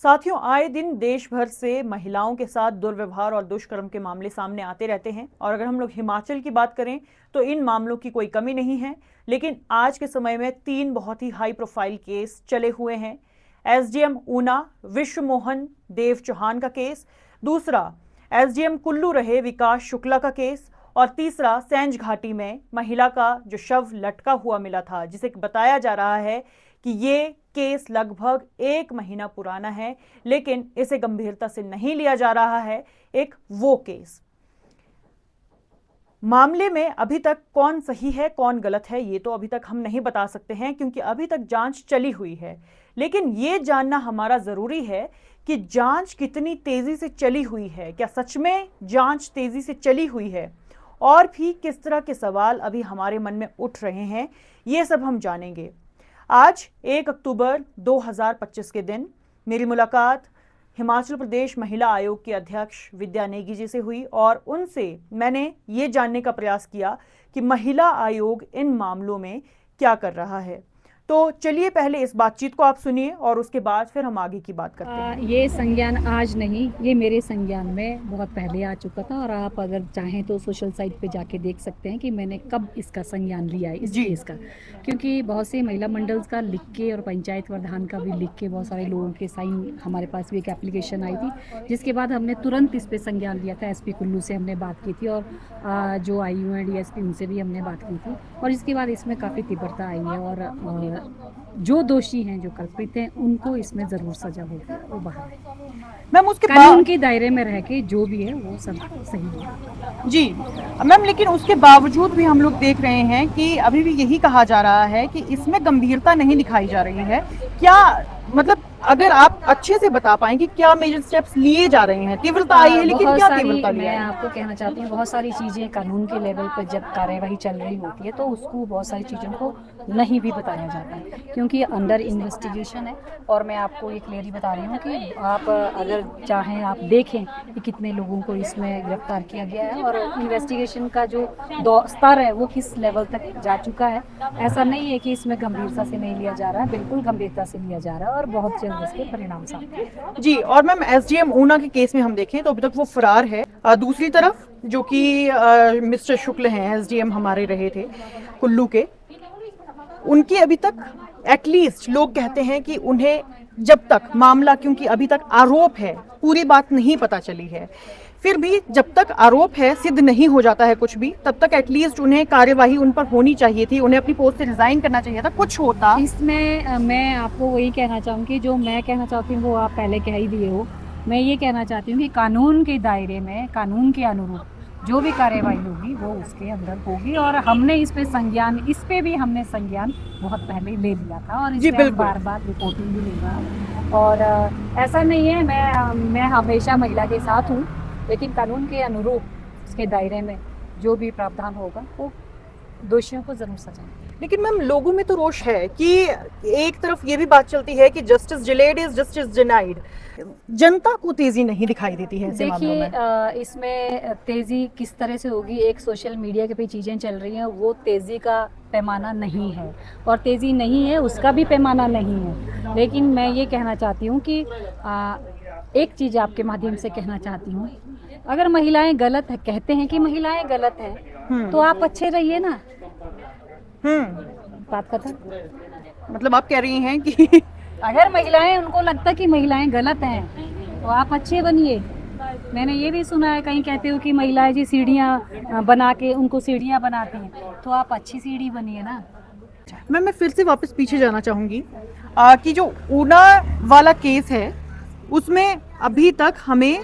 साथियों, आए दिन देश भर से महिलाओं के साथ दुर्व्यवहार और दुष्कर्म के मामले सामने आते रहते हैं। और अगर हम लोग हिमाचल की बात करें तो इन मामलों की कोई कमी नहीं है। लेकिन आज के समय में 3 बहुत ही हाई प्रोफाइल केस चले हुए हैं। एसडीएम ऊना विश्व मोहन देव चौहान का केस, दूसरा एसडीएम कुल्लू रहे विकास शुक्ला का केस, और तीसरा सैंज घाटी में महिला का जो शव लटका हुआ मिला था, जिसे बताया जा रहा है कि ये केस लगभग 1 महीना पुराना है, लेकिन इसे गंभीरता से नहीं लिया जा रहा है। एक वो केस मामले में अभी तक कौन सही है कौन गलत है ये तो अभी तक हम नहीं बता सकते हैं, क्योंकि अभी तक जांच चली हुई है। लेकिन ये जानना हमारा जरूरी है कि जांच कितनी तेजी से चली हुई है, क्या सच में जांच तेजी से चली हुई है, और भी किस तरह के सवाल अभी हमारे मन में उठ रहे हैं, ये सब हम जानेंगे। आज 1 अक्टूबर 2025 के दिन मेरी मुलाकात हिमाचल प्रदेश महिला आयोग के अध्यक्ष विद्या नेगी जी से हुई, और उनसे मैंने ये जानने का प्रयास किया कि महिला आयोग इन मामलों में क्या कर रहा है। तो चलिए पहले इस बातचीत को आप सुनिए और उसके बाद फिर हम आगे की बात करते हैं। ये संज्ञान आज नहीं, ये मेरे संज्ञान में बहुत पहले आ चुका था, और आप अगर चाहें तो सोशल साइट पे जाके देख सकते हैं कि मैंने कब इसका संज्ञान लिया है इस केस का। क्योंकि बहुत से महिला मंडल्स का लिख के और पंचायत प्रधान का भी लिख के बहुत सारे लोगों के साइन, हमारे पास भी एक एप्लीकेशन आई थी, जिसके बाद हमने तुरंत इस पर संज्ञान लिया था। एसपी कुल्लू से हमने बात की थी, और जो IU हैं DSP उनसे भी हमने बात की थी, और इसके बाद इसमें काफ़ी तीव्रता आई है, और जो दोषी हैं, जो कल्पित हैं, उनको इसमें ज़रूर सजा होगी, वो बाहर है। मैम उसके कानून के दायरे में रह के जो भी है वो सब सही है। जी मैम, लेकिन उसके बावजूद भी हम लोग देख रहे हैं कि अभी भी यही कहा जा रहा है कि इसमें गंभीरता नहीं दिखाई जा रही है। क्या मतलब, अगर आप अच्छे से बता पाएं कि क्या मेजर स्टेप्स लिए जा रहे हैं? तीव्रता आई है, लेकिन क्या तीव्रता मैं आपको कहना चाहती हूँ, बहुत सारी चीज़ें कानून के लेवल पर जब कार्यवाही चल रही होती है तो उसको बहुत सारी चीज़ों को नहीं भी बताया जाता है, क्योंकि अंडर इन्वेस्टिगेशन है। और मैं आपको ये क्लियरली बता रही हूँ कि आप अगर चाहें आप देखें कि कितने लोगों को इसमें गिरफ्तार किया गया है, और इन्वेस्टिगेशन का जो स्तर है वो किस लेवल तक जा चुका है। ऐसा नहीं है कि इसमें गंभीरता से नहीं लिया जा रहा है, बिल्कुल गंभीरता से लिया जा रहा है, और बहुत जल्द इसके परिणाम सामने आएंगे। जी, और मैम एसडीएम ऊना के केस में हम देखें तो अभी तक वो फरार है। दूसरी तरफ जो कि मिस्टर शुक्ल हैं, एसडीएम हमारे रहे थे कुल्लू के, उनकी अभी तक एटलीस्ट लोग कहते हैं कि उन्हें जब तक मामला, क्योंकि अभी तक आरोप है, पूरी बात नहीं पता चली है, फिर भी जब तक आरोप है, सिद्ध नहीं हो जाता है कुछ भी, तब तक एटलीस्ट उन्हें कार्यवाही उन पर होनी चाहिए थी, उन्हें अपनी पोस्ट से रिजाइन करना चाहिए था, कुछ होता। इसमें मैं आपको वही कहना चाहूँगी, जो मैं कहना चाहती हूँ वो आप पहले कह ही दिए हो। मैं ये कहना चाहती हूँ कि कानून के दायरे में, कानून के अनुरूप जो भी कार्यवाही होगी वो उसके अंदर होगी, और हमने इस पे भी हमने संज्ञान बहुत पहले ले लिया था, और इस पे बार बार रिपोर्टिंग भी ले रहा हूँ। और ऐसा नहीं है, मैं हमेशा महिला के साथ हूँ, लेकिन कानून के अनुरूप उसके दायरे में जो भी प्रावधान होगा वो दोषियों को जरूर सजा। लेकिन मैम लोगों में तो रोष है कि एक तरफ ये भी बात चलती है कि justice delayed is justice denied, जनता को तेजी नहीं दिखाई देती है। देखिए, इसमें तेजी किस तरह से होगी, एक सोशल मीडिया के पे चीज़ें चल रही हैं, वो तेजी का पैमाना नहीं है, और तेजी नहीं है उसका भी पैमाना नहीं है। लेकिन मैं ये कहना चाहती हूँ कि एक चीज़ आपके माध्यम से कहना चाहती हूँ, अगर महिलाएं गलत है, कहते हैं कि महिलाएं गलत हैं, तो आप अच्छे रहिए ना। बात खत्म। मतलब आप कह रही हैं कि अगर महिलाएं, उनको लगता कि महिलाएं गलत हैं, तो आप अच्छे बनिए। मैंने ये भी सुना है, कहीं कहते हो कि महिलाएं जी सीढ़ियाँ बना के उनको सीढ़ियाँ बनाती हैं, तो आप अच्छी सीढ़ी बनिए ना। मैं फिर से वापस पीछे जाना चाहूँगी कि जो ऊना वाला केस है उसमें अभी तक हमें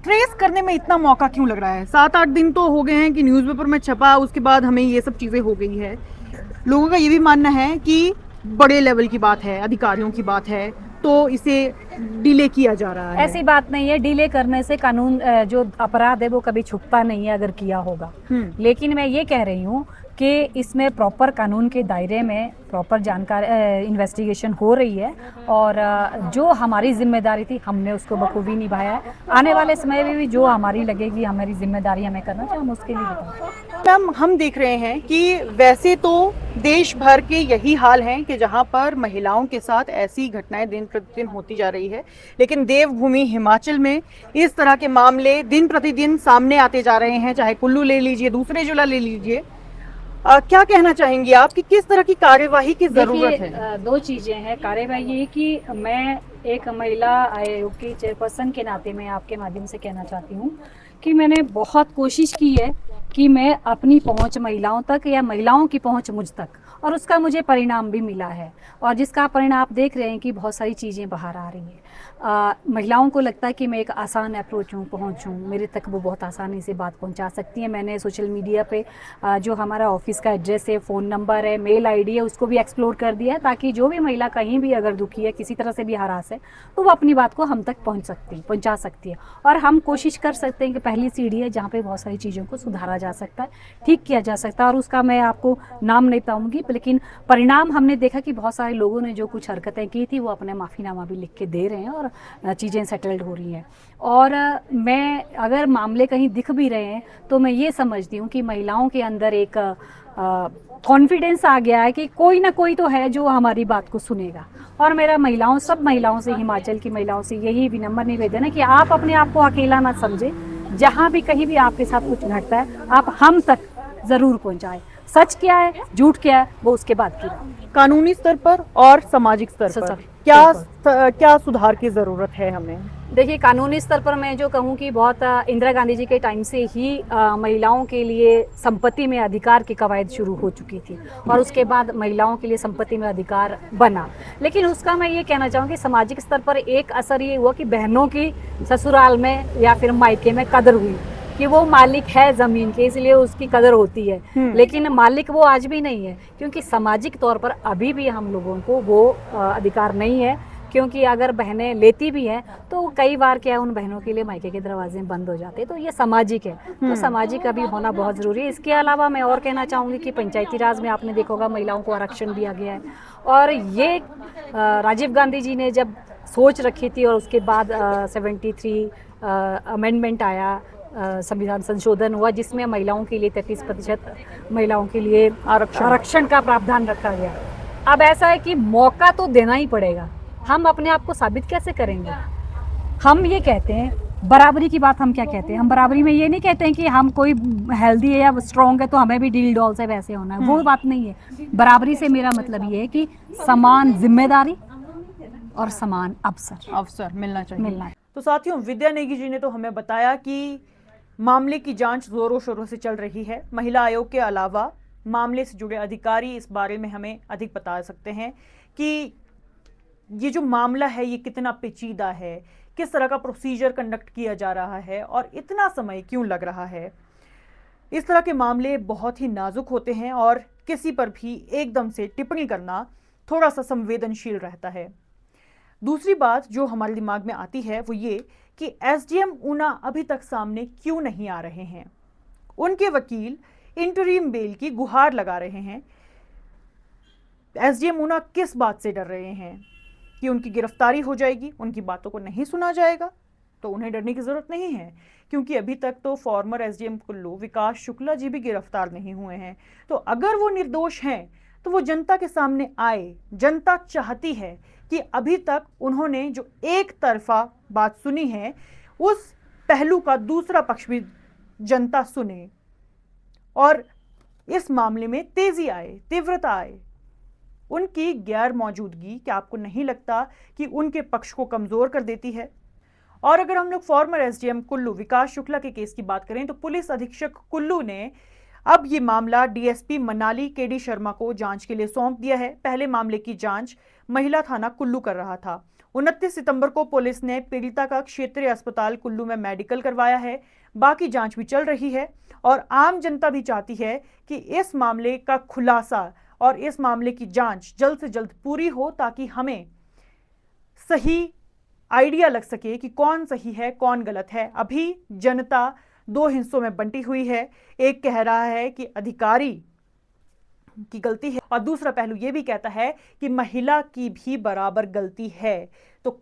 ट्रेस करने में इतना मौका क्यों लग रहा है? 7-8 दिन तो हो गए हैं कि न्यूज़पेपर में छपा, उसके बाद हमें ये सब चीज़ें हो गई है। लोगों का ये भी मानना है कि बड़े लेवल की बात है, अधिकारियों की बात है, तो इसे डिले किया जा रहा है? ऐसी बात नहीं है, डिले करने से कानून जो अपराध है वो कभी छुपता नहीं है अगर किया होगा। लेकिन मैं ये कह रही हूँ कि इसमें प्रॉपर कानून के दायरे में प्रॉपर जानकारी इन्वेस्टिगेशन हो रही है और जो हमारी जिम्मेदारी थी हमने उसको बखूबी निभाया है। आने वाले समय में भी जो हमारी लगेगी हमारी जिम्मेदारी हमें करना चाहिए, हम उसके लिए बताएं। मैम, हम देख रहे हैं कि वैसे तो देश भर के यही हाल है कि जहां पर महिलाओं के साथ ऐसी घटनाएं दिन प्रतिदिन होती जा रही है, लेकिन देवभूमि हिमाचल में इस तरह के मामले दिन प्रतिदिन सामने आते जा रहे हैं। चाहे कुल्लू ले लीजिए, दूसरे जिला ले लीजिए, क्या कहना चाहेंगी आप कि किस तरह की कार्यवाही की जरूरत है? दो चीजें हैं। कार्यवाही ये कि मैं एक महिला आयोग की चेयरपर्सन के नाते मैं आपके माध्यम से कहना चाहती हूँ कि मैंने बहुत कोशिश की है कि मैं अपनी पहुंच महिलाओं तक या महिलाओं की पहुंच मुझ तक, और उसका मुझे परिणाम भी मिला है। और जिसका परिणाम आप देख रहे हैं कि बहुत सारी चीज़ें बाहर आ रही हैं। महिलाओं को लगता है कि मैं एक आसान अप्रोच हूँ, पहुँचूँ मेरे तक, वो बहुत आसानी से बात पहुँचा सकती हैं। मैंने सोशल मीडिया पे जो हमारा ऑफिस का एड्रेस है, फ़ोन नंबर है, मेल आईडी है, उसको भी एक्सप्लोर कर दिया है ताकि जो भी महिला कहीं भी अगर दुखी है, किसी तरह से भी हरास है, तो वो अपनी बात को हम तक पहुँचा सकती है। और हम कोशिश कर सकते हैं कि पहली सीढ़ी है जहाँ पर बहुत सारी चीज़ों को सुधारा जा सकता है, ठीक किया जा सकता है। और उसका मैं आपको नाम नहीं बताऊँगी, लेकिन परिणाम हमने देखा कि बहुत सारे लोगों ने जो कुछ हरकतें की थी वो अपने माफ़ीनामा भी लिख के दे रहे हैं और चीज़ें सेटल्ड हो रही हैं। और मैं अगर मामले कहीं दिख भी रहे हैं तो मैं ये समझती हूँ कि महिलाओं के अंदर एक कॉन्फिडेंस आ गया है कि कोई ना कोई तो है जो हमारी बात को सुनेगा। और मेरा सब महिलाओं से, हिमाचल की महिलाओं से यही विनम्र निवेदन है कि आप अपने आप को अकेला ना समझें। जहाँ भी कहीं भी आपके साथ कुछ घटता है आप हम तक ज़रूर पहुँचाएं। सच क्या है, झूठ क्या है, वो उसके बाद की बात। कानूनी स्तर पर और सामाजिक स्तर पर क्या सुधार की जरूरत है हमें? देखिए, कानूनी स्तर पर मैं जो कहूँ कि बहुत इंदिरा गांधी जी के टाइम से ही महिलाओं के लिए संपत्ति में अधिकार की कवायद शुरू हो चुकी थी और उसके बाद महिलाओं के लिए संपत्ति में अधिकार बना। लेकिन उसका मैं ये कहना चाहूँ कि सामाजिक स्तर पर एक असर ये हुआ कि बहनों की ससुराल में या फिर मायके में कदर हुई कि वो मालिक है ज़मीन के, इसलिए उसकी कदर होती है। लेकिन मालिक वो आज भी नहीं है, क्योंकि सामाजिक तौर पर अभी भी हम लोगों को वो अधिकार नहीं है। क्योंकि अगर बहनें लेती भी हैं तो कई बार क्या है, उन बहनों के लिए मायके के दरवाजे बंद हो जाते हैं। तो ये सामाजिक है, तो सामाजिक अभी होना बहुत ज़रूरी है। इसके अलावा मैं और कहना चाहूँगी कि पंचायती राज में आपने देखा होगा महिलाओं को आरक्षण दिया गया है। और ये राजीव गांधी जी ने जब सोच रखी थी और उसके बाद 73 अमेंडमेंट आया, संविधान संशोधन हुआ जिसमें महिलाओं के लिए 33% महिलाओं के लिए आरक्षण का प्रावधान रखा गया। अब ऐसा है कि मौका तो देना ही पड़ेगा। हम अपने आप को साबित कैसे करेंगे? हम ये कहते हैं बराबरी की बात, हम क्या कहते हैं, हम बराबरी में ये नहीं कहते हैं कि हम कोई हेल्दी है या स्ट्रॉन्ग है तो हमें भी डील डॉल से वैसे होना है, वो बात नहीं है। बराबरी से मेरा मतलब ये है कि समान जिम्मेदारी और समान अवसर मिलना चाहिए। तो साथियों, विद्या नेगी जी ने तो हमें बताया कि मामले की जांच जोरों शोरों से चल रही है। महिला आयोग के अलावा मामले से जुड़े अधिकारी इस बारे में हमें अधिक बता सकते हैं कि ये जो मामला है ये कितना पेचीदा है, किस तरह का प्रोसीजर कंडक्ट किया जा रहा है और इतना समय क्यों लग रहा है। इस तरह के मामले बहुत ही नाजुक होते हैं और किसी पर भी एकदम से टिप्पणी करना थोड़ा सा संवेदनशील रहता है। दूसरी बात जो हमारे दिमाग में आती है वो ये कि एसडीएम ऊना अभी तक सामने क्यों नहीं आ रहे हैं। उनके वकील इंटरिम बेल की गुहार लगा रहे हैं। एसडीएम ऊना किस बात से डर रहे हैं कि उनकी गिरफ्तारी हो जाएगी, उनकी बातों को नहीं सुना जाएगा? तो उन्हें डरने की जरूरत नहीं है, क्योंकि अभी तक तो फॉर्मर एसडीएम कुल्लू विकास शुक्ला जी भी गिरफ्तार नहीं हुए हैं। तो अगर वो निर्दोष हैं तो वो जनता के सामने आए। जनता चाहती है कि अभी तक उन्होंने जो एक तरफा बात सुनी है उस पहलू का दूसरा पक्ष भी जनता सुने और इस मामले में तेजी आए, तीव्रता आए। उनकी गैर मौजूदगी क्या आपको नहीं लगता कि उनके पक्ष को कमजोर कर देती है? और अगर हम लोग फॉर्मर एसडीएम कुल्लू विकास शुक्ला के केस की बात करें तो पुलिस अधीक्षक कुल्लू ने अब ये मामला डीएसपी मनाली केडी शर्मा को जांच के लिए सौंप दिया है। पहले मामले की जांच महिला थाना कुल्लू कर रहा था। 29 सितंबर को पुलिस ने पीड़िता का क्षेत्रीय अस्पताल कुल्लू में मेडिकल करवाया है। बाकी जांच भी चल रही है और आम जनता भी चाहती है कि इस मामले का खुलासा और इस मामले की जांच जल्द से जल्द पूरी हो ताकि हमें सही आइडिया लग सके कि कौन सही है कौन गलत है। अभी जनता दो हिस्सों में बंटी हुई है। एक कह रहा है कि अधिकारी की गलती है और दूसरा पहलू यह भी कहता है कि महिला की भी बराबर गलती है। तो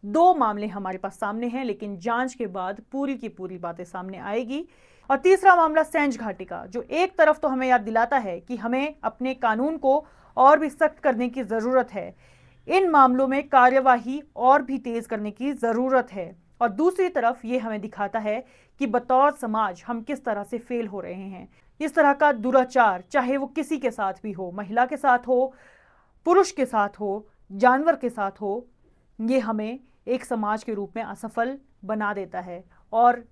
दो मामले हमारे पास सामने हैं, लेकिन जांच के बाद पूरी की पूरी बातें सामने आएगी। और तीसरा मामला सेंज घाटी का, जो एक तरफ तो हमें याद दिलाता है कि हमें अपने कानून को और भी सख्त करने की जरूरत है, इन मामलों में कार्यवाही और भी तेज करने की जरूरत है, और दूसरी तरफ ये हमें दिखाता है कि बतौर समाज हम किस तरह से फेल हो रहे हैं। इस तरह का दुराचार चाहे वो किसी के साथ भी हो, महिला के साथ हो, पुरुष के साथ हो, जानवर के साथ हो, ये हमें एक समाज के रूप में असफल बना देता है। और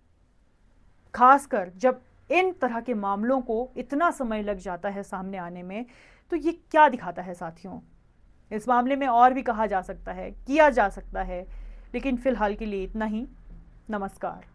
खासकर जब इन तरह के मामलों को इतना समय लग जाता है सामने आने में, तो ये क्या दिखाता है साथियों। इस मामले में और भी कहा जा सकता है, किया जा सकता है, लेकिन फिलहाल के लिए इतना ही। नमस्कार।